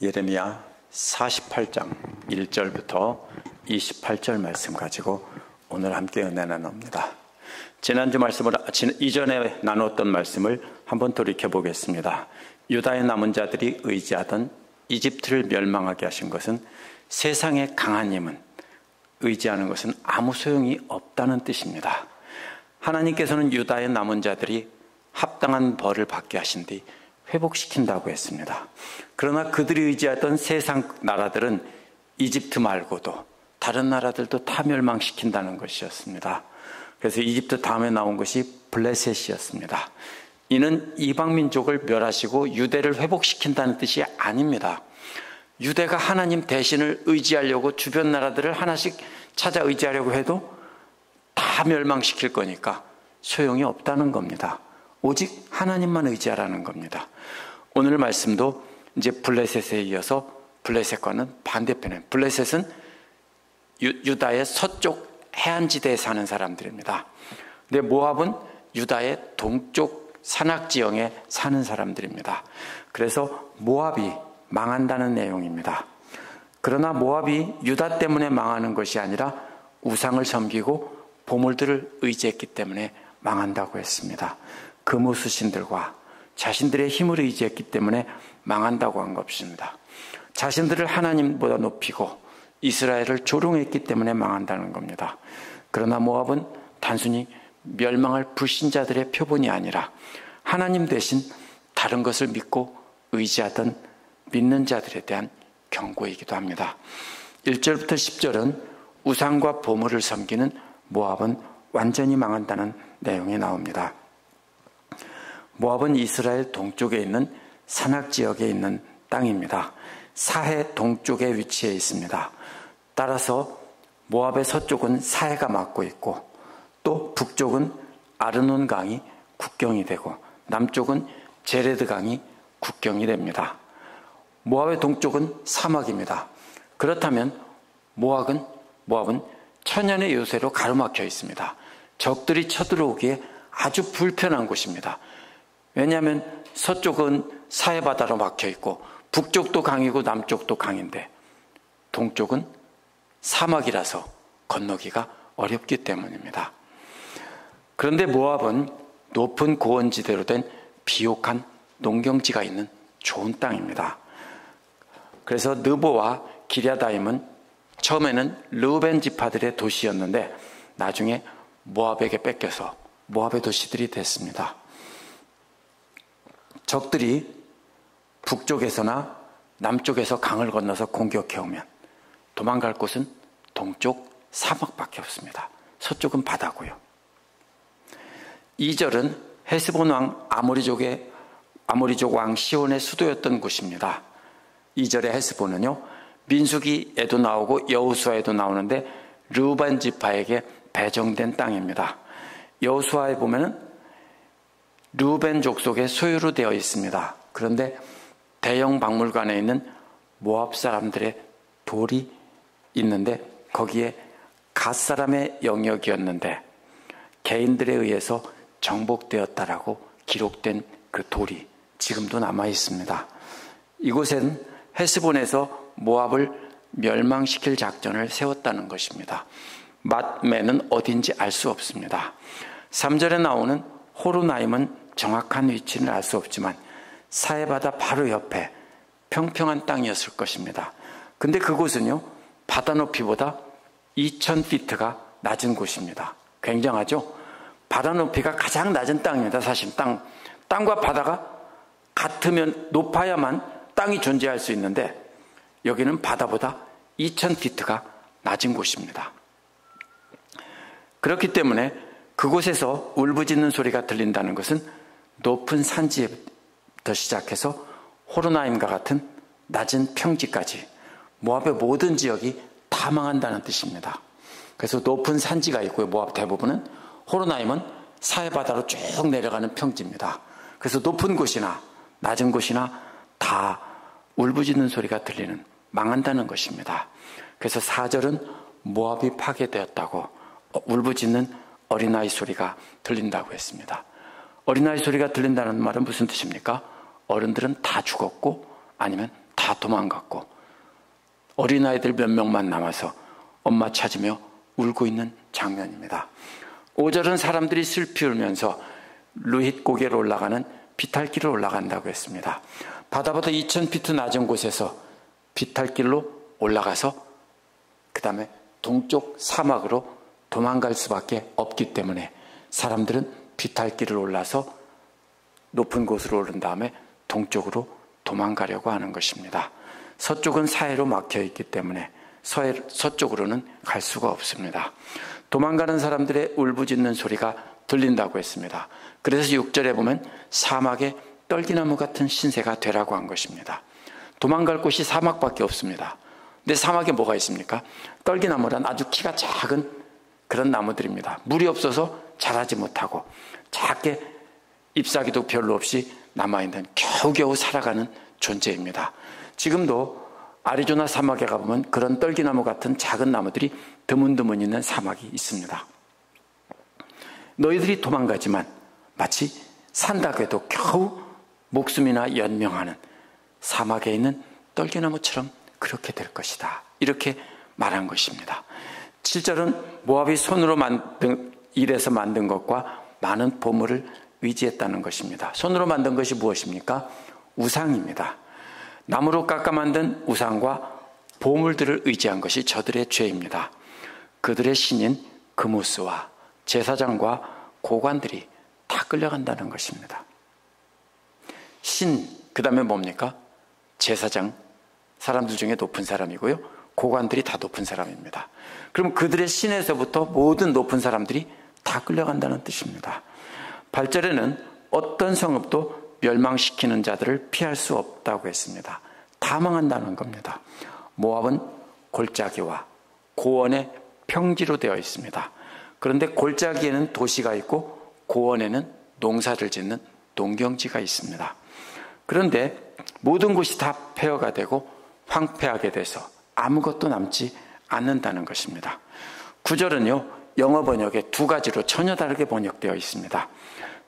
예레미야 48장 1절부터 28절 말씀 가지고 오늘 함께 은혜 나눕니다. 지난주 말씀을 이전에 나눴던 말씀을 한번 돌이켜 보겠습니다. 유다의 남은 자들이 의지하던 이집트를 멸망하게 하신 것은 세상의 강한 힘은 의지하는 것은 아무 소용이 없다는 뜻입니다. 하나님께서는 유다의 남은 자들이 합당한 벌을 받게 하신 뒤 회복시킨다고 했습니다. 그러나 그들이 의지하던 세상 나라들은 이집트 말고도 다른 나라들도 다 멸망시킨다는 것이었습니다. 그래서 이집트 다음에 나온 것이 블레셋이었습니다. 이는 이방민족을 멸하시고 유대를 회복시킨다는 뜻이 아닙니다. 유대가 하나님 대신을 의지하려고 주변 나라들을 하나씩 찾아 의지하려고 해도 다 멸망시킬 거니까 소용이 없다는 겁니다. 오직 하나님만 의지하라는 겁니다. 오늘 말씀도 이제 블레셋에 이어서 블레셋과는 반대편에, 블레셋은 유다의 서쪽 해안지대에 사는 사람들입니다. 근데 모압은 유다의 동쪽 산악지형에 사는 사람들입니다. 그래서 모압이 망한다는 내용입니다. 그러나 모압이 유다 때문에 망하는 것이 아니라 우상을 섬기고 보물들을 의지했기 때문에 망한다고 했습니다. 금우수신들과 자신들의 힘을 의지했기 때문에 망한다고 한 것입니다. 자신들을 하나님보다 높이고 이스라엘을 조롱했기 때문에 망한다는 겁니다. 그러나 모압은 단순히 멸망할 불신자들의 표본이 아니라 하나님 대신 다른 것을 믿고 의지하던 믿는 자들에 대한 경고이기도 합니다. 1절부터 10절은 우상과 보물을 섬기는 모압은 완전히 망한다는 내용이 나옵니다. 모압은 이스라엘 동쪽에 있는 산악지역에 있는 땅입니다. 사해 동쪽에 위치해 있습니다. 따라서 모압의 서쪽은 사해가 막고 있고 또 북쪽은 아르논 강이 국경이 되고 남쪽은 제레드 강이 국경이 됩니다. 모압의 동쪽은 사막입니다. 그렇다면 모압은 천연의 요새로 가로막혀 있습니다. 적들이 쳐들어오기에 아주 불편한 곳입니다. 왜냐하면 서쪽은 사해바다로 막혀 있고 북쪽도 강이고 남쪽도 강인데 동쪽은 사막이라서 건너기가 어렵기 때문입니다. 그런데 모압은 높은 고원지대로 된 비옥한 농경지가 있는 좋은 땅입니다. 그래서 느보와 기랴다임은 처음에는 르우벤 지파들의 도시였는데 나중에 모압에게 뺏겨서 모압의 도시들이 됐습니다. 적들이 북쪽에서나 남쪽에서 강을 건너서 공격해오면 도망갈 곳은 동쪽 사막밖에 없습니다. 서쪽은 바다고요. 2절은 헤스본 왕 아모리족 왕 시온의 수도였던 곳입니다. 2절의 헤스본은요, 민수기에도 나오고 여호수아에도 나오는데 르우벤 지파에게 배정된 땅입니다. 여호수아에 보면은 르우벤 족속의 소유로 되어 있습니다. 그런데 대형 박물관에 있는 모압 사람들의 돌이 있는데 거기에 갓 사람의 영역이었는데 개인들에 의해서 정복되었다라고 기록된 그 돌이 지금도 남아 있습니다. 이곳엔 헤스본에서 모압을 멸망시킬 작전을 세웠다는 것입니다. 맛매는 어딘지 알 수 없습니다. 3절에 나오는 호로나임은 정확한 위치는 알 수 없지만 사해바다 바로 옆에 평평한 땅이었을 것입니다. 근데 그곳은요, 바다 높이보다 2000피트가 낮은 곳입니다. 굉장하죠? 바다 높이가 가장 낮은 땅입니다. 사실 땅과 바다가 같으면 높아야만 땅이 존재할 수 있는데 여기는 바다보다 2000피트가 낮은 곳입니다. 그렇기 때문에 그곳에서 울부짖는 소리가 들린다는 것은 높은 산지부터 시작해서 호로나임과 같은 낮은 평지까지 모압의 모든 지역이 다 망한다는 뜻입니다. 그래서 높은 산지가 있고요. 모압 대부분은, 호로나임은 사해바다로 쭉 내려가는 평지입니다. 그래서 높은 곳이나 낮은 곳이나 다 울부짖는 소리가 들리는, 망한다는 것입니다. 그래서 4절은 모압이 파괴되었다고 울부짖는 어린아이 소리가 들린다고 했습니다. 어린아이 소리가 들린다는 말은 무슨 뜻입니까? 어른들은 다 죽었고 아니면 다 다 도망갔고 어린아이들 몇 명만 남아서 엄마 찾으며 울고 있는 장면입니다. 5절은 사람들이 슬피 울면서 루힛 고개로 올라가는 비탈길을 올라간다고 했습니다. 바다보다 2000피트 낮은 곳에서 비탈길로 올라가서 그 다음에 동쪽 사막으로 도망갈 수밖에 없기 때문에 사람들은 비탈길을 올라서 높은 곳으로 오른 다음에 동쪽으로 도망가려고 하는 것입니다. 서쪽은 사해로 막혀있기 때문에 서쪽으로는 갈 수가 없습니다. 도망가는 사람들의 울부짖는 소리가 들린다고 했습니다. 그래서 6절에 보면 사막의 떨기나무 같은 신세가 되라고 한 것입니다. 도망갈 곳이 사막밖에 없습니다. 근데 사막에 뭐가 있습니까? 떨기나무란 아주 키가 작은 그런 나무들입니다. 물이 없어서 자라지 못하고 작게 잎사귀도 별로 없이 남아있는 겨우겨우 살아가는 존재입니다. 지금도 아리조나 사막에 가보면 그런 떨기나무 같은 작은 나무들이 드문드문 있는 사막이 있습니다. 너희들이 도망가지만 마치 산다고 해도 겨우 목숨이나 연명하는 사막에 있는 떨기나무처럼 그렇게 될 것이다. 이렇게 말한 것입니다. 7절은 모압이 손으로 일해서 만든 것과 많은 보물을 의지했다는 것입니다. 손으로 만든 것이 무엇입니까? 우상입니다. 나무로 깎아 만든 우상과 보물들을 의지한 것이 저들의 죄입니다. 그들의 신인 그무스와 제사장과 고관들이 다 끌려간다는 것입니다. 신, 그 다음에 뭡니까? 제사장, 사람들 중에 높은 사람이고요. 고관들이 다 높은 사람입니다. 그럼 그들의 신에서부터 모든 높은 사람들이 다 끌려간다는 뜻입니다. 8절에는 어떤 성읍도 멸망시키는 자들을 피할 수 없다고 했습니다. 다 망한다는 겁니다. 모압은 골짜기와 고원의 평지로 되어 있습니다. 그런데 골짜기에는 도시가 있고 고원에는 농사를 짓는 농경지가 있습니다. 그런데 모든 곳이 다 폐허가 되고 황폐하게 돼서 아무것도 남지 않는다는 것입니다. 9절은요, 영어 번역에 두 가지로 전혀 다르게 번역되어 있습니다.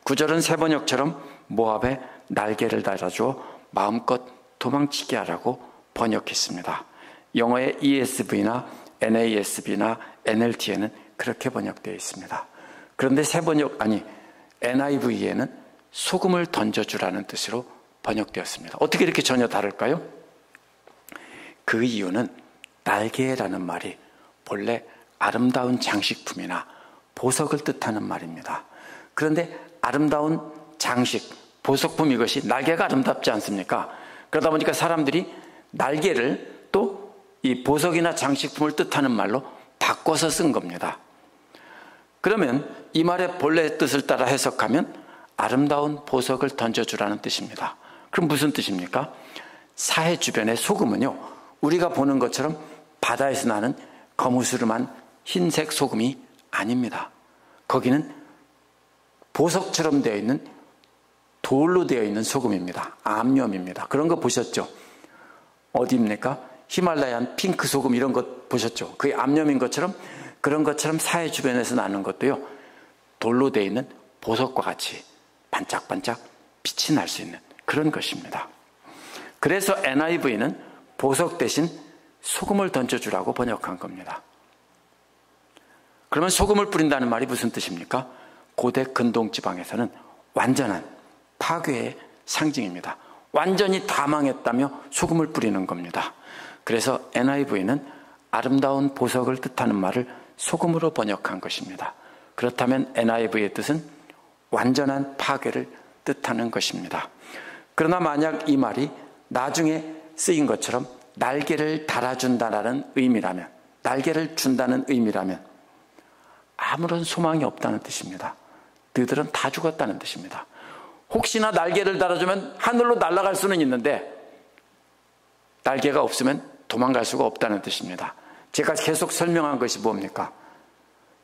9절은 새 번역처럼 모압에 날개를 달아주어 마음껏 도망치게 하라고 번역했습니다. 영어의 ESV나 NASB나 NLT에는 그렇게 번역되어 있습니다. 그런데 NIV에는 소금을 던져주라는 뜻으로 번역되었습니다. 어떻게 이렇게 전혀 다를까요? 그 이유는 날개라는 말이 본래 아름다운 장식품이나 보석을 뜻하는 말입니다. 그런데 아름다운 장식, 보석품 이것이 날개가 아름답지 않습니까? 그러다 보니까 사람들이 날개를 또 이 보석이나 장식품을 뜻하는 말로 바꿔서 쓴 겁니다. 그러면 이 말의 본래 뜻을 따라 해석하면 아름다운 보석을 던져주라는 뜻입니다. 그럼 무슨 뜻입니까? 사해 주변의 소금은요, 우리가 보는 것처럼 바다에서 나는 거무스름한 흰색 소금이 아닙니다. 거기는 보석처럼 되어 있는 돌로 되어 있는 소금입니다. 암염입니다. 그런 거 보셨죠? 어디입니까? 히말라얀 핑크 소금 이런 것 보셨죠? 그게 암염인 것처럼 그런 것처럼 사해 주변에서 나는 것도요, 돌로 되어 있는 보석과 같이 반짝반짝 빛이 날 수 있는 그런 것입니다. 그래서 NIV는 보석 대신 소금을 던져주라고 번역한 겁니다. 그러면 소금을 뿌린다는 말이 무슨 뜻입니까? 고대 근동지방에서는 완전한 파괴의 상징입니다. 완전히 다 망했다며 소금을 뿌리는 겁니다. 그래서 NIV는 아름다운 보석을 뜻하는 말을 소금으로 번역한 것입니다. 그렇다면 NIV의 뜻은 완전한 파괴를 뜻하는 것입니다. 그러나 만약 이 말이 나중에 쓰인 것처럼 날개를 달아준다는 의미라면, 날개를 준다는 의미라면 아무런 소망이 없다는 뜻입니다. 너희들은 다 죽었다는 뜻입니다. 혹시나 날개를 달아주면 하늘로 날아갈 수는 있는데 날개가 없으면 도망갈 수가 없다는 뜻입니다. 제가 계속 설명한 것이 뭡니까?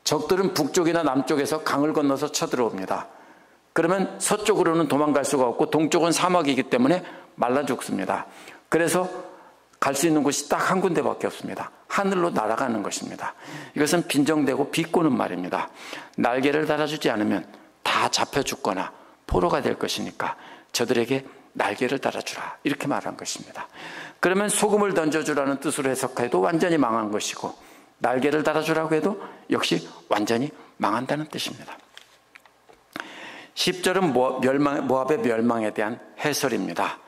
적들은 북쪽이나 남쪽에서 강을 건너서 쳐들어옵니다. 그러면 서쪽으로는 도망갈 수가 없고 동쪽은 사막이기 때문에 말라 죽습니다. 그래서 갈 수 있는 곳이 딱 한 군데밖에 없습니다. 하늘로 날아가는 것입니다. 이것은 빈정되고 비꼬는 말입니다. 날개를 달아주지 않으면 다 잡혀 죽거나 포로가 될 것이니까 저들에게 날개를 달아주라, 이렇게 말한 것입니다. 그러면 소금을 던져주라는 뜻으로 해석해도 완전히 망한 것이고, 날개를 달아주라고 해도 역시 완전히 망한다는 뜻입니다. 10절은 모압의 멸망에 대한 해설입니다.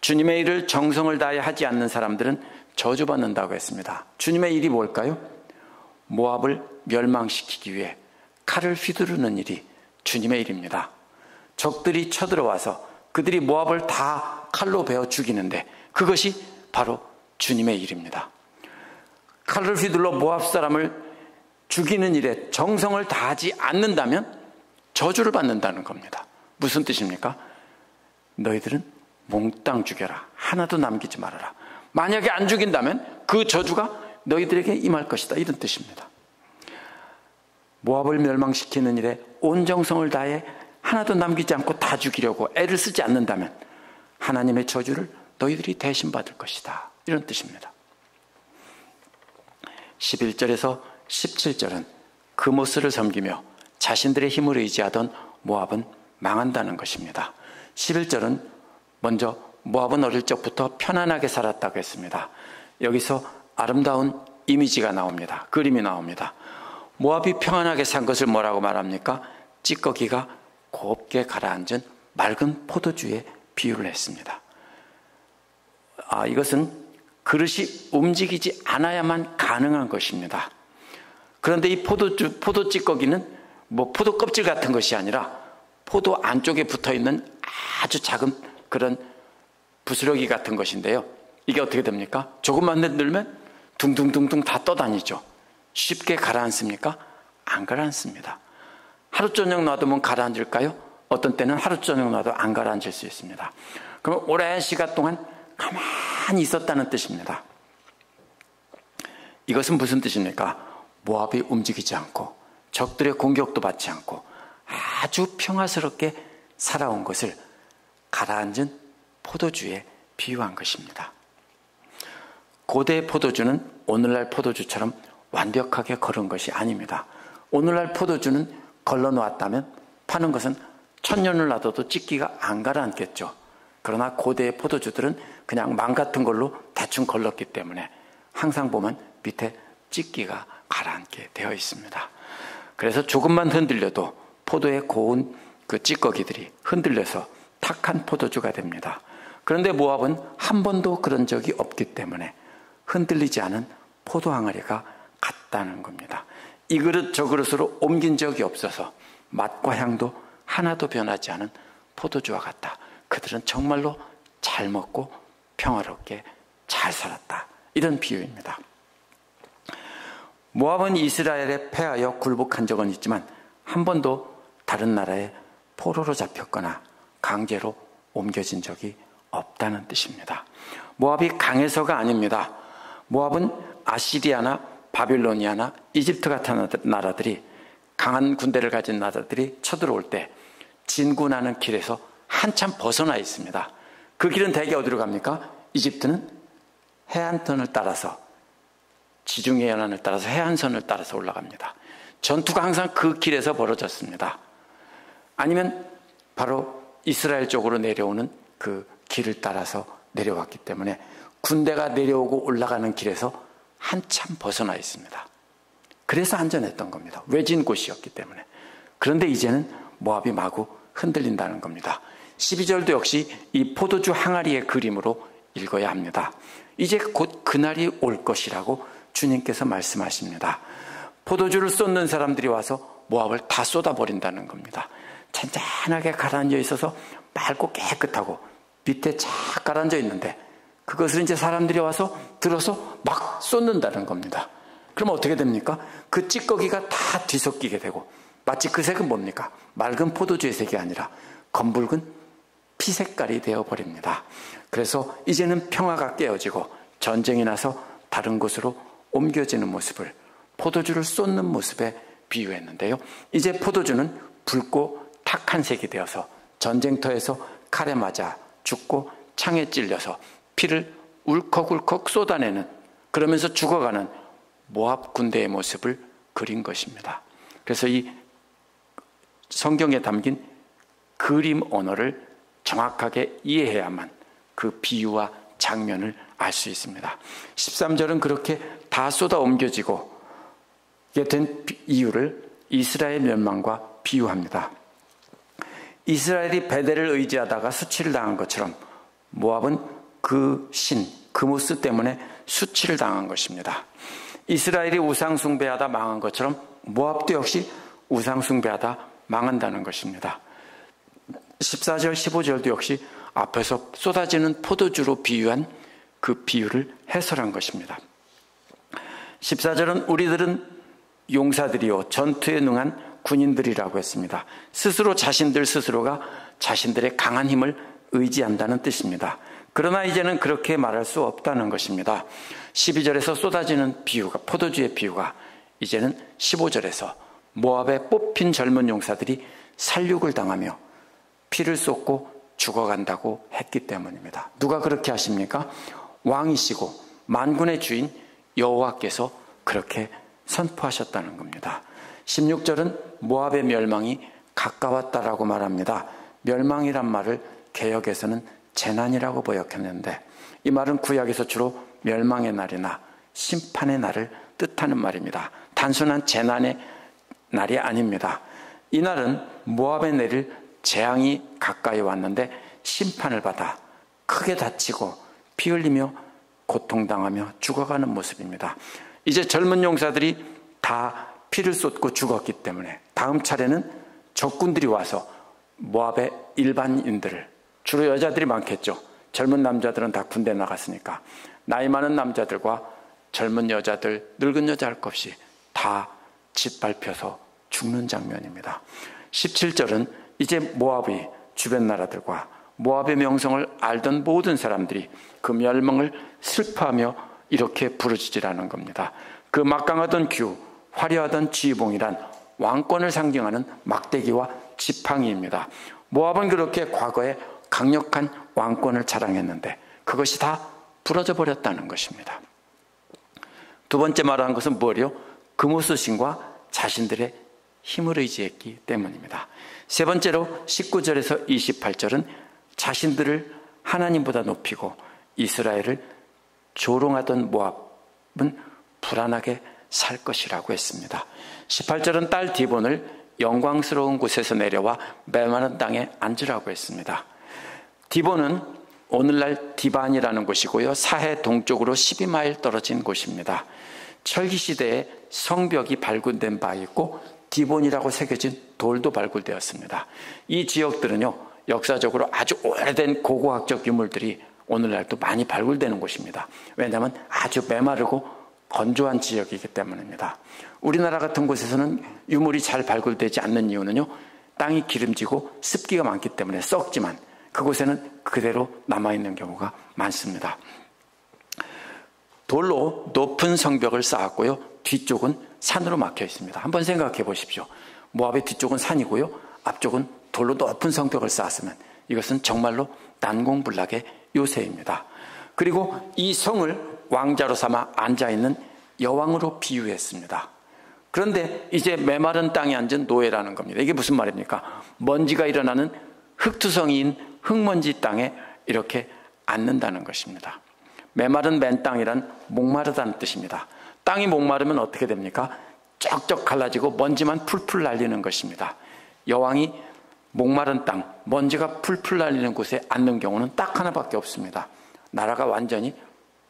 주님의 일을 정성을 다해 하지 않는 사람들은 저주받는다고 했습니다. 주님의 일이 뭘까요? 모압을 멸망시키기 위해 칼을 휘두르는 일이 주님의 일입니다. 적들이 쳐들어와서 그들이 모압을 다 칼로 베어 죽이는데 그것이 바로 주님의 일입니다. 칼을 휘둘러 모압 사람을 죽이는 일에 정성을 다하지 않는다면 저주를 받는다는 겁니다. 무슨 뜻입니까? 너희들은 몽땅 죽여라. 하나도 남기지 말아라. 만약에 안 죽인다면 그 저주가 너희들에게 임할 것이다. 이런 뜻입니다. 모압을 멸망시키는 일에 온 정성을 다해 하나도 남기지 않고 다 죽이려고 애를 쓰지 않는다면 하나님의 저주를 너희들이 대신 받을 것이다. 이런 뜻입니다. 11절에서 17절은 그모스를 섬기며 자신들의 힘을 의지하던 모압은 망한다는 것입니다. 11절은 먼저 모압은 어릴 적부터 편안하게 살았다고 했습니다. 여기서 아름다운 이미지가 나옵니다. 그림이 나옵니다. 모압이 평안하게 산 것을 뭐라고 말합니까? 찌꺼기가 곱게 가라앉은 맑은 포도주에 비유를 했습니다. 이것은 그릇이 움직이지 않아야만 가능한 것입니다. 그런데 이 포도 찌꺼기는 포도 껍질 같은 것이 아니라 포도 안쪽에 붙어있는 아주 작은 그런 부스러기 같은 것인데요. 이게 어떻게 됩니까? 조금만 흔들면 둥둥둥둥 다 떠다니죠. 쉽게 가라앉습니까? 안 가라앉습니다. 하루 저녁 놔두면 가라앉을까요? 어떤 때는 하루 저녁 놔도 안 가라앉을 수 있습니다. 그럼 오랜 시간 동안 가만히 있었다는 뜻입니다. 이것은 무슨 뜻입니까? 모압이 움직이지 않고 적들의 공격도 받지 않고 아주 평화스럽게 살아온 것을 가라앉은 포도주에 비유한 것입니다. 고대의 포도주는 오늘날 포도주처럼 완벽하게 거른 것이 아닙니다. 오늘날 포도주는 걸러놓았다면 파는 것은 1000년을 놔둬도 찌기가 안 가라앉겠죠. 그러나 고대의 포도주들은 그냥 망 같은 걸로 대충 걸렀기 때문에 항상 보면 밑에 찌기가 가라앉게 되어 있습니다. 그래서 조금만 흔들려도 포도의 고운 그 찌꺼기들이 흔들려서 탁한 포도주가 됩니다. 그런데 모압은 한 번도 그런 적이 없기 때문에 흔들리지 않은 포도 항아리가 같다는 겁니다. 이 그릇 저 그릇으로 옮긴 적이 없어서 맛과 향도 하나도 변하지 않은 포도주와 같다. 그들은 정말로 잘 먹고 평화롭게 잘 살았다. 이런 비유입니다. 모압은 이스라엘에 패하여 굴복한 적은 있지만 한 번도 다른 나라에 포로로 잡혔거나 강제로 옮겨진 적이 없다는 뜻입니다. 모압이 강해서가 아닙니다. 모압은 아시리아나 바빌로니아나 이집트 같은 나라들이, 강한 군대를 가진 나라들이 쳐들어올 때 진군하는 길에서 한참 벗어나 있습니다. 그 길은 대개 어디로 갑니까? 이집트는 해안선을 따라서, 지중해 연안을 따라서 해안선을 따라서 올라갑니다. 전투가 항상 그 길에서 벌어졌습니다. 아니면 바로 이스라엘 쪽으로 내려오는 그 길을 따라서 내려왔기 때문에 군대가 내려오고 올라가는 길에서 한참 벗어나 있습니다. 그래서 안전했던 겁니다. 외진 곳이었기 때문에. 그런데 이제는 모압이 마구 흔들린다는 겁니다. 12절도 역시 이 포도주 항아리의 그림으로 읽어야 합니다. 이제 곧 그날이 올 것이라고 주님께서 말씀하십니다. 포도주를 쏟는 사람들이 와서 모압을 다 쏟아버린다는 겁니다. 잔잔하게 가라앉아 있어서 맑고 깨끗하고 밑에 착 가라앉아 있는데 그것을 이제 사람들이 와서 들어서 막 쏟는다는 겁니다. 그럼 어떻게 됩니까? 그 찌꺼기가 다 뒤섞이게 되고 마치 그 색은 뭡니까? 맑은 포도주의 색이 아니라 검붉은 피 색깔이 되어버립니다. 그래서 이제는 평화가 깨어지고 전쟁이 나서 다른 곳으로 옮겨지는 모습을 포도주를 쏟는 모습에 비유했는데요. 이제 포도주는 붉고 탁한 색이 되어서 전쟁터에서 칼에 맞아 죽고 창에 찔려서 피를 울컥울컥 쏟아내는, 그러면서 죽어가는 모압 군대의 모습을 그린 것입니다. 그래서 이 성경에 담긴 그림 언어를 정확하게 이해해야만 그 비유와 장면을 알 수 있습니다. 13절은 그렇게 다 쏟아 옮겨지고 된 이유를 이스라엘 멸망과 비유합니다. 이스라엘이 베델을 의지하다가 수치를 당한 것처럼 모압은 그 신 그모스 때문에 수치를 당한 것입니다. 이스라엘이 우상 숭배하다 망한 것처럼 모압도 역시 우상 숭배하다 망한다는 것입니다. 14절 15절도 역시 앞에서 쏟아지는 포도주로 비유한 그 비유를 해설한 것입니다. 14절은 우리들은 용사들이요 전투에 능한 군인들이라고 했습니다. 스스로 자신들 스스로가 자신들의 강한 힘을 의지한다는 뜻입니다. 그러나 이제는 그렇게 말할 수 없다는 것입니다. 12절에서 쏟아지는 비유가 포도주의 비유가 이제는 15절에서 모압에 뽑힌 젊은 용사들이 살육을 당하며 피를 쏟고 죽어간다고 했기 때문입니다. 누가 그렇게 하십니까? 왕이시고 만군의 주인 여호와께서 그렇게 선포하셨다는 겁니다. 16절은 모압의 멸망이 가까웠다라고 말합니다. 멸망이란 말을 개역에서는 재난이라고 번역했는데 이 말은 구약에서 주로 멸망의 날이나 심판의 날을 뜻하는 말입니다. 단순한 재난의 날이 아닙니다. 이 날은 모압에 내릴 재앙이 가까이 왔는데 심판을 받아 크게 다치고 피 흘리며 고통당하며 죽어가는 모습입니다. 이제 젊은 용사들이 다 피를 쏟고 죽었기 때문에 다음 차례는 적군들이 와서 모압의 일반인들을, 주로 여자들이 많겠죠. 젊은 남자들은 다 군대 나갔으니까 나이 많은 남자들과 젊은 여자들, 늙은 여자 할 것 없이 다 짓밟혀서 죽는 장면입니다. 17절은 이제 모압의 주변 나라들과 모압의 명성을 알던 모든 사람들이 그 멸망을 슬퍼하며 이렇게 부르짖으라는 겁니다. 그 막강하던 규, 화려하던 지휘봉이란 왕권을 상징하는 막대기와 지팡이입니다. 모압은 그렇게 과거에 강력한 왕권을 자랑했는데 그것이 다 부러져 버렸다는 것입니다. 두 번째 말하는 것은 뭐예요? 그모스 신과 자신들의 힘을 의지했기 때문입니다. 세 번째로 19절에서 28절은 자신들을 하나님보다 높이고 이스라엘을 조롱하던 모압은 불안하게 살 것이라고 했습니다. 18절은 딸 디본을 영광스러운 곳에서 내려와 메마른 땅에 앉으라고 했습니다. 디본은 오늘날 디반이라는 곳이고요. 사해 동쪽으로 12마일 떨어진 곳입니다. 철기시대에 성벽이 발굴된 바 있고 디본이라고 새겨진 돌도 발굴되었습니다. 이 지역들은요, 역사적으로 아주 오래된 고고학적 유물들이 오늘날도 많이 발굴되는 곳입니다. 왜냐하면 아주 메마르고 건조한 지역이기 때문입니다. 우리나라 같은 곳에서는 유물이 잘 발굴되지 않는 이유는요, 땅이 기름지고 습기가 많기 때문에 썩지만 그곳에는 그대로 남아있는 경우가 많습니다. 돌로 높은 성벽을 쌓았고요, 뒤쪽은 산으로 막혀 있습니다. 한번 생각해 보십시오. 모압의 뒤쪽은 산이고요, 앞쪽은 돌로 높은 성벽을 쌓았으면 이것은 정말로 난공불락의 요새입니다. 그리고 이 성을 왕자로 삼아 앉아있는 여왕으로 비유했습니다. 그런데 이제 메마른 땅에 앉은 노예라는 겁니다. 이게 무슨 말입니까? 먼지가 일어나는 흙투성이인 흙먼지 땅에 이렇게 앉는다는 것입니다. 메마른 맨 땅이란 목마르다는 뜻입니다. 땅이 목마르면 어떻게 됩니까? 쩍쩍 갈라지고 먼지만 풀풀 날리는 것입니다. 여왕이 목마른 땅, 먼지가 풀풀 날리는 곳에 앉는 경우는 딱 하나밖에 없습니다. 나라가 완전히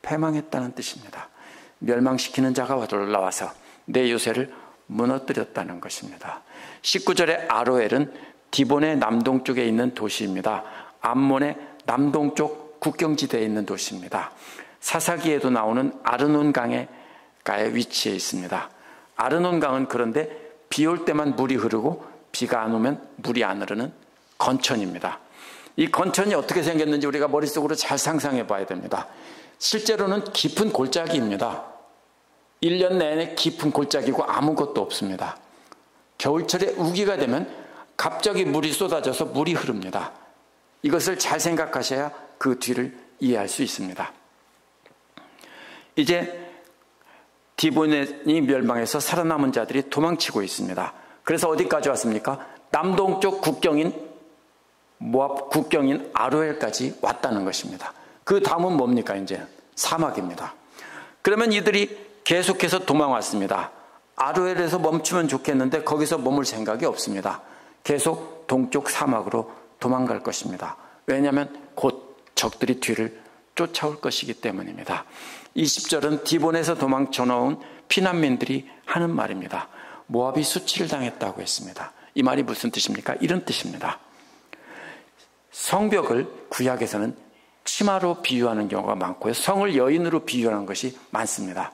패망했다는 뜻입니다. 멸망시키는 자가 올라와서 내 요새를 무너뜨렸다는 것입니다. 19절의 아로엘은 디본의 남동쪽에 있는 도시입니다. 암몬의 남동쪽 국경지대에 있는 도시입니다. 사사기에도 나오는 아르논 강의 위치해 있습니다. 아르논 강은 그런데 비 올 때만 물이 흐르고 비가 안 오면 물이 안 흐르는 건천입니다. 이 건천이 어떻게 생겼는지 우리가 머릿속으로 잘 상상해 봐야 됩니다. 실제로는 깊은 골짜기입니다. 1년 내내 깊은 골짜기고 아무것도 없습니다. 겨울철에 우기가 되면 갑자기 물이 쏟아져서 물이 흐릅니다. 이것을 잘 생각하셔야 그 뒤를 이해할 수 있습니다. 이제 디본이 멸망해서 살아남은 자들이 도망치고 있습니다. 그래서 어디까지 왔습니까? 남동쪽 국경인 모압 국경인 아로엘까지 왔다는 것입니다. 그 다음은 뭡니까? 이제 사막입니다. 그러면 이들이 계속해서 도망왔습니다. 아로엘에서 멈추면 좋겠는데 거기서 머물 생각이 없습니다. 계속 동쪽 사막으로 도망갈 것입니다. 왜냐하면 곧 적들이 뒤를 쫓아올 것이기 때문입니다. 20절은 디본에서 도망쳐 나온 피난민들이 하는 말입니다. 모압이 수치를 당했다고 했습니다. 이 말이 무슨 뜻입니까? 이런 뜻입니다. 성벽을 구약에서는 치마로 비유하는 경우가 많고요. 성을 여인으로 비유하는 것이 많습니다.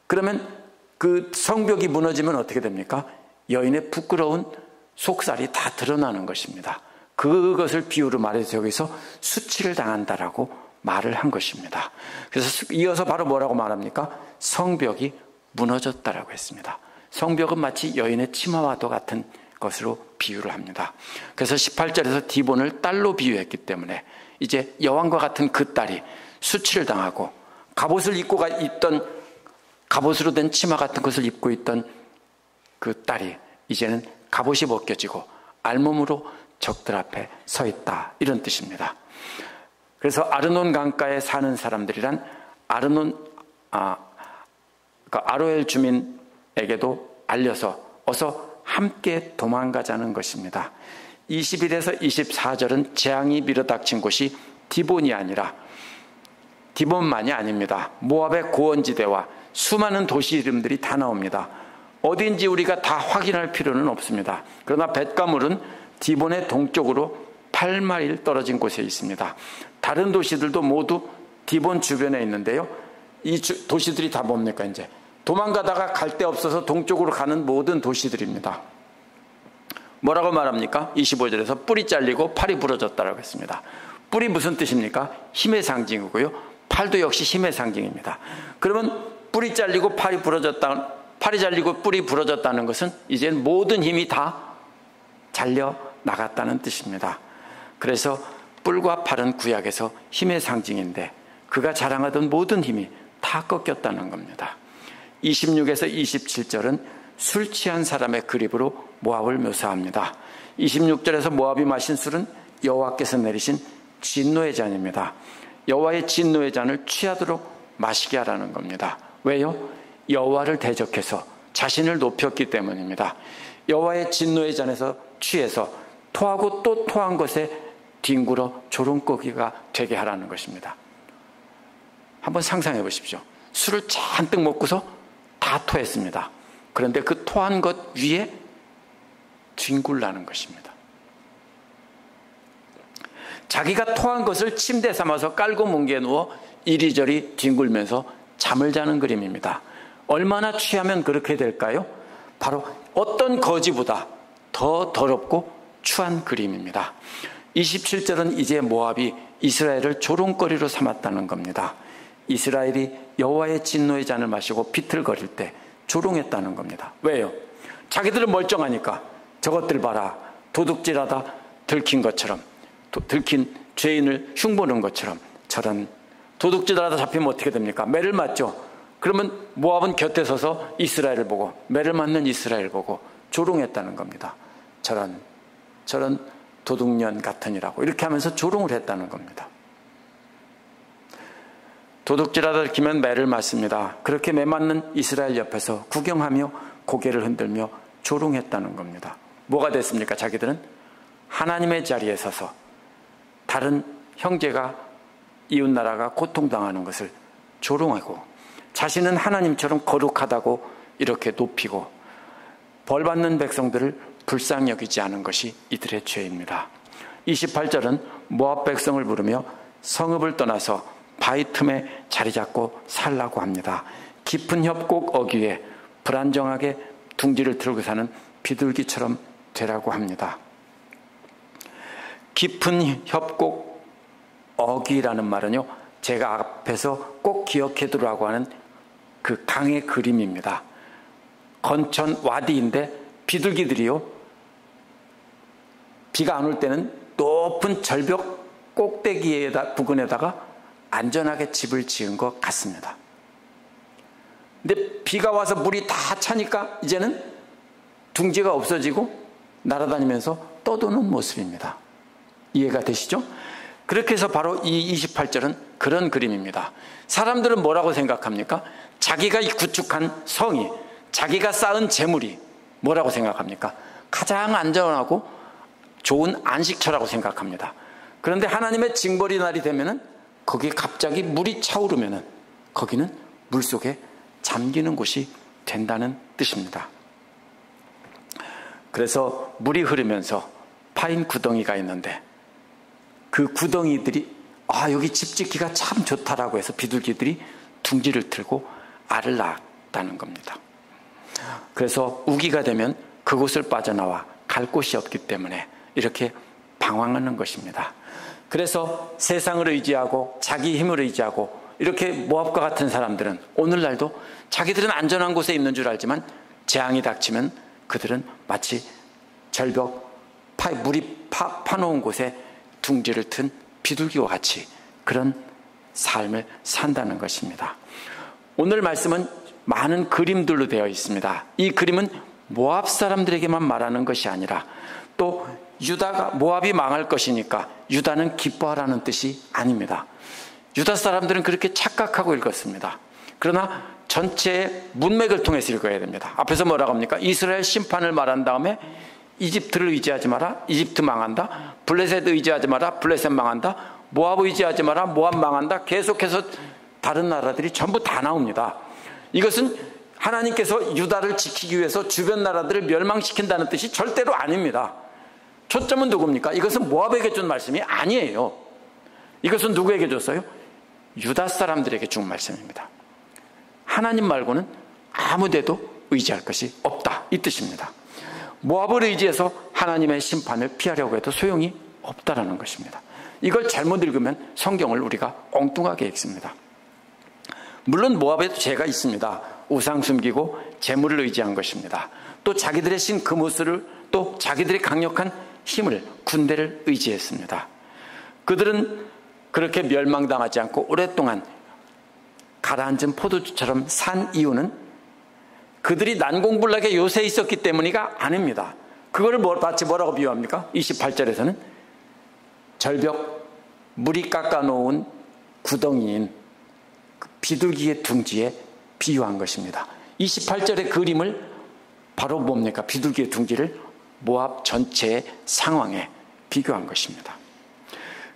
그러면 그 성벽이 무너지면 어떻게 됩니까? 여인의 부끄러운 속살이 다 드러나는 것입니다. 그것을 비유로 말해서 여기서 수치를 당한다라고 말을 한 것입니다. 그래서 이어서 바로 뭐라고 말합니까? 성벽이 무너졌다라고 했습니다. 성벽은 마치 여인의 치마와도 같은 것으로 비유를 합니다. 그래서 18절에서 디본을 딸로 비유했기 때문에 이제 여왕과 같은 그 딸이 수치를 당하고 갑옷을 입고 있던 갑옷으로 된 치마 같은 것을 입고 있던 그 딸이 이제는 갑옷이 벗겨지고 알몸으로 적들 앞에 서 있다, 이런 뜻입니다. 그래서 아르논 강가에 사는 사람들이란 아로엘 주민에게도 알려서 어서 함께 도망가자는 것입니다. 21에서 24절은 재앙이 밀어닥친 곳이 디본이 아니라 디본만이 아닙니다. 모압의 고원지대와 수많은 도시 이름들이 다 나옵니다. 어딘지 우리가 다 확인할 필요는 없습니다. 그러나 벳가물은 디본의 동쪽으로 8마일 떨어진 곳에 있습니다. 다른 도시들도 모두 디본 주변에 있는데요. 이 도시들이 다 뭡니까? 이제 도망가다가 갈 데 없어서 동쪽으로 가는 모든 도시들입니다. 뭐라고 말합니까? 25절에서 뿔이 잘리고 팔이 부러졌다라고 했습니다. 뿔이 무슨 뜻입니까? 힘의 상징이고요. 팔도 역시 힘의 상징입니다. 그러면 뿔이 잘리고 팔이 잘리고 뿔이 부러졌다는 것은 이제 모든 힘이 다 잘려 나갔다는 뜻입니다. 그래서 뿔과 팔은 구약에서 힘의 상징인데 그가 자랑하던 모든 힘이 다 꺾였다는 겁니다. 26에서 27절은 술 취한 사람의 그립으로 모압을 묘사합니다. 26절에서 모압이 마신 술은 여호와께서 내리신 진노의 잔입니다. 여호와의 진노의 잔을 취하도록 마시게 하라는 겁니다. 왜요? 여호와를 대적해서 자신을 높였기 때문입니다. 여호와의 진노의 잔에서 취해서 토하고 또 토한 것에 뒹굴어 조롱거기가 되게 하라는 것입니다. 한번 상상해 보십시오. 술을 잔뜩 먹고서 다 토했습니다. 그런데 그 토한 것 위에 뒹굴라는 것입니다. 자기가 토한 것을 침대 삼아서 깔고 뭉개 누워 이리저리 뒹굴면서 잠을 자는 그림입니다. 얼마나 취하면 그렇게 될까요? 바로 어떤 거지보다 더 더럽고 추한 그림입니다. 27절은 이제 모압이 이스라엘을 조롱거리로 삼았다는 겁니다. 이스라엘이 여호와의 진노의 잔을 마시고 비틀거릴 때 조롱했다는 겁니다. 왜요? 자기들은 멀쩡하니까 저것들 봐라, 도둑질하다 들킨 것처럼, 들킨 죄인을 흉보는 것처럼, 저런 도둑질하다 잡히면 어떻게 됩니까? 매를 맞죠. 그러면 모압은 곁에 서서 이스라엘을 보고, 매를 맞는 이스라엘을 보고 조롱했다는 겁니다. 저런 도둑년 같으니라고 이렇게 하면서 조롱을 했다는 겁니다. 도둑질하다 들키면 매를 맞습니다. 그렇게 매 맞는 이스라엘 옆에서 구경하며 고개를 흔들며 조롱했다는 겁니다. 뭐가 됐습니까? 자기들은 하나님의 자리에 서서 다른 형제가, 이웃나라가 고통당하는 것을 조롱하고 자신은 하나님처럼 거룩하다고 이렇게 높이고 벌받는 백성들을 불쌍히 여기지 않은 것이 이들의 죄입니다. 28절은 모압 백성을 부르며 성읍을 떠나서 바위 틈에 자리 잡고 살라고 합니다. 깊은 협곡 어귀에 불안정하게 둥지를 틀고 사는 비둘기처럼 되라고 합니다. 깊은 협곡 어귀라는 말은요, 제가 앞에서 꼭 기억해 두라고 하는 그 강의 그림입니다. 건천 와디인데 비둘기들이요, 비가 안 올 때는 높은 절벽 꼭대기에다 부근에다가 안전하게 집을 지은 것 같습니다. 근데 비가 와서 물이 다 차니까 이제는 둥지가 없어지고 날아다니면서 떠도는 모습입니다. 이해가 되시죠? 그렇게 해서 바로 이 28절은 그런 그림입니다. 사람들은 뭐라고 생각합니까? 자기가 구축한 성이, 자기가 쌓은 재물이 뭐라고 생각합니까? 가장 안전하고 좋은 안식처라고 생각합니다. 그런데 하나님의 징벌이 날이 되면은 거기에 갑자기 물이 차오르면은 거기는 물속에 잠기는 곳이 된다는 뜻입니다. 그래서 물이 흐르면서 파인 구덩이가 있는데 그 구덩이들이 여기 집 짓기가 참 좋다라고 해서 비둘기들이 둥지를 틀고 알을 낳았다는 겁니다. 그래서 우기가 되면 그곳을 빠져나와 갈 곳이 없기 때문에 이렇게 방황하는 것입니다. 그래서 세상을 의지하고 자기 힘을 의지하고 이렇게 모압과 같은 사람들은 오늘날도 자기들은 안전한 곳에 있는 줄 알지만 재앙이 닥치면 그들은 마치 절벽 물이 파놓은 곳에 둥지를 튼 비둘기와 같이 그런 삶을 산다는 것입니다. 오늘 말씀은 많은 그림들로 되어 있습니다. 이 그림은 모압 사람들에게만 말하는 것이 아니라 또 모압이 망할 것이니까 유다는 기뻐하라는 뜻이 아닙니다. 유다 사람들은 그렇게 착각하고 읽었습니다. 그러나 전체의 문맥을 통해서 읽어야 됩니다. 앞에서 뭐라고 합니까? 이스라엘 심판을 말한 다음에 이집트를 의지하지 마라, 이집트 망한다. 블레셋 의지하지 마라, 블레셋 망한다. 모압 의지하지 마라, 모압 망한다. 계속해서 다른 나라들이 전부 다 나옵니다. 이것은 하나님께서 유다를 지키기 위해서 주변 나라들을 멸망시킨다는 뜻이 절대로 아닙니다. 초점은 누굽니까? 이것은 모압에게 준 말씀이 아니에요. 이것은 누구에게 줬어요? 유다 사람들에게 준 말씀입니다. 하나님 말고는 아무데도 의지할 것이 없다, 이 뜻입니다. 모압을 의지해서 하나님의 심판을 피하려고 해도 소용이 없다라는 것입니다. 이걸 잘못 읽으면 성경을 우리가 엉뚱하게 읽습니다. 물론 모압에도 죄가 있습니다. 우상 숨기고 재물을 의지한 것입니다. 또 자기들의 신 그무스를, 또 자기들의 강력한 힘을, 군대를 의지했습니다. 그들은 그렇게 멸망당하지 않고 오랫동안 가라앉은 포도주처럼 산 이유는 그들이 난공불락의 요새에 있었기 때문이가 아닙니다. 그거를 마치 뭐라고 비유합니까? 28절에서는 절벽, 물이 깎아놓은 구덩이인 비둘기의 둥지에 비유한 것입니다. 28절의 그림을 바로 뭡니까? 비둘기의 둥지를 모압 전체의 상황에 비교한 것입니다.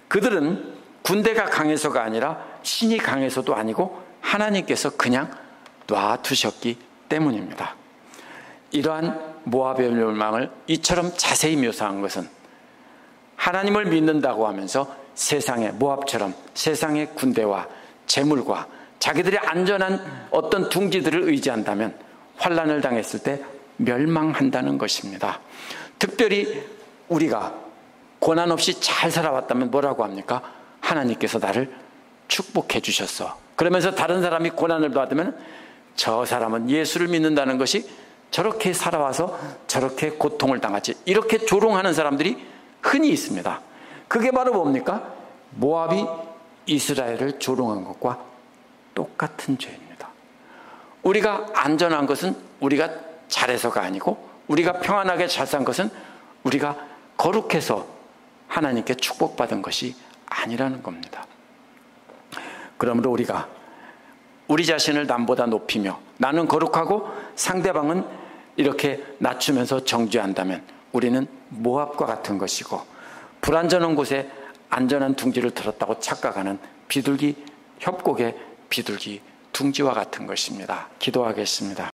그들은 군대가 강해서가 아니라 신이 강해서도 아니고 하나님께서 그냥 놔두셨기 때문입니다. 이러한 모압의 멸망을 이처럼 자세히 묘사한 것은 하나님을 믿는다고 하면서 세상의 모압처럼 세상의 군대와 재물과 자기들의 안전한 어떤 둥지들을 의지한다면 환난을 당했을 때 멸망한다는 것입니다. 특별히 우리가 고난 없이 잘 살아왔다면 뭐라고 합니까? 하나님께서 나를 축복해 주셨어. 그러면서 다른 사람이 고난을 받으면 저 사람은 예수를 믿는다는 것이 저렇게 살아와서 저렇게 고통을 당하지, 이렇게 조롱하는 사람들이 흔히 있습니다. 그게 바로 뭡니까? 모압이 이스라엘을 조롱한 것과 똑같은 죄입니다. 우리가 안전한 것은 우리가 잘해서가 아니고, 우리가 평안하게 잘 산 것은 우리가 거룩해서 하나님께 축복받은 것이 아니라는 겁니다. 그러므로 우리가 우리 자신을 남보다 높이며 나는 거룩하고 상대방은 이렇게 낮추면서 정죄한다면 우리는 모압과 같은 것이고, 불안전한 곳에 안전한 둥지를 들었다고 착각하는 비둘기 협곡의 비둘기 둥지와 같은 것입니다. 기도하겠습니다.